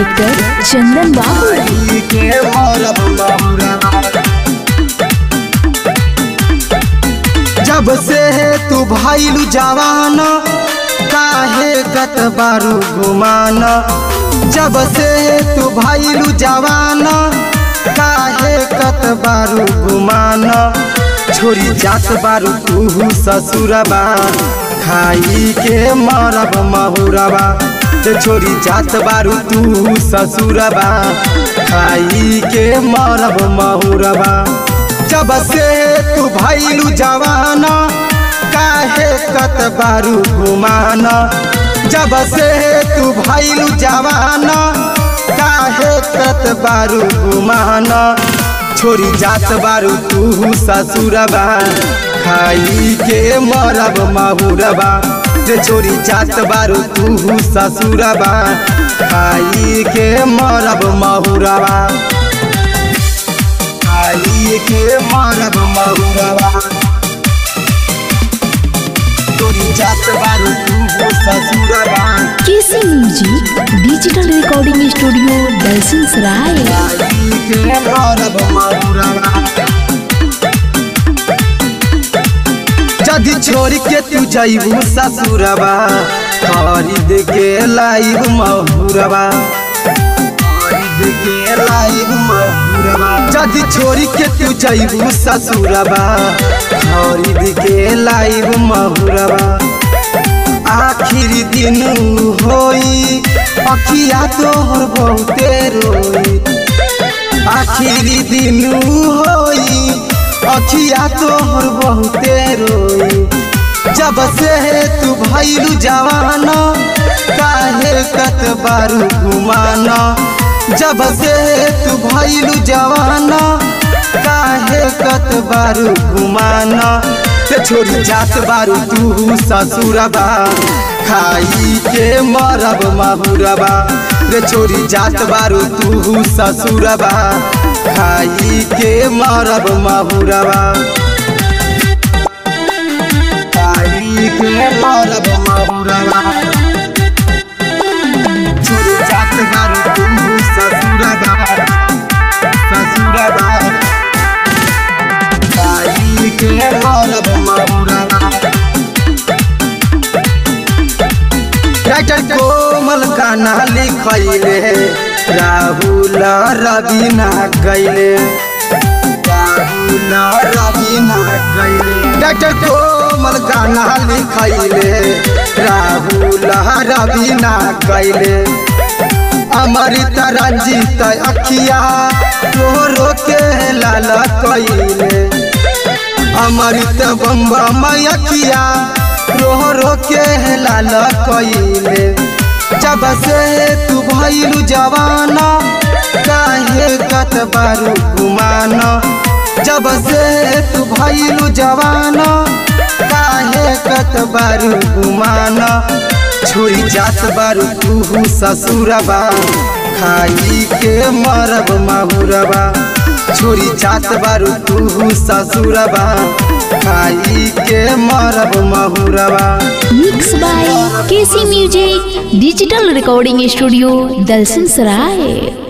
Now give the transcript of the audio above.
Director चंदन बाबू। जब से तू भाईलू जवान काहे गत बारू घुमान। जब से तू भाईलू जवान काहे गत बारू घुमान। छोरी जात बारू तू ससुरबा खाई के मरब महुरबा। छोरी जात बारू तू ससुरबा खाई के मरब महुरबा। जब से तू भाईलू जवान काहे कत बारू घुमान। जब से तू भाईलू जवान काहे कत बारू घुमान। छोरी जात बारू तू ससुरबा खाई के मरब महुरबा। छोरी जात बारू तू ससुरबा खाई के मरब महुरबा। खाई के मरब महुरबा। छोरी जात बारू तू ससुरबा। KC music digital recording studio Dalsinghsarai. खाई के मरब महुरबा। जदि छोड़ के तू जाइबू ससुरबा खरीद के लाइब महुरबा। खरीद के लाइब महुरबा। जदि छोड़ के तू जाइबू ससुरबा खरीद के लाइब महुरबा। आखिर दिन होई अखिया तोहर बहुते रोई। आखिर दिन होई अखिया तोहर बहुते रोई। जब से तू भाईलू जवान काहे कत बारू घुमान। जब से तू भाईलू जवान काहे कत बारू घुमान। छोरी जात बारू तू ससुरबा खाई के मरब महुरबा। छोरी जात बारू तू ससुरबा खाई के मरब महुरबा। खाई के मरब महुरबा। छोरी जात बारू तू ससुरबा ससुरबा खाई के मरब महुरबा। राइटर कोमल गाना लिखैले राहुल रवीना गैले। राहुल रवीना गैले। राइटर कोमल गाना लिखैले राहुल रवीना गैले। अमृत रंजित अखिया रो रो के लाल कैले। अमृत बम्बम अखिया रो रो के लाल कैले। जब से तू भाईलू जवान काहे कत बारू घुमान। जब से तू भाईलू जवान काहे कत बारू घुमान। छोरी जात बारू तू ससुरबा खाई के मरब महुरबा। छोरी जात बारू तू ससुरबा खाई के मरब महुरबा। Mix by KC music digital recording studio Dalsingh सराय।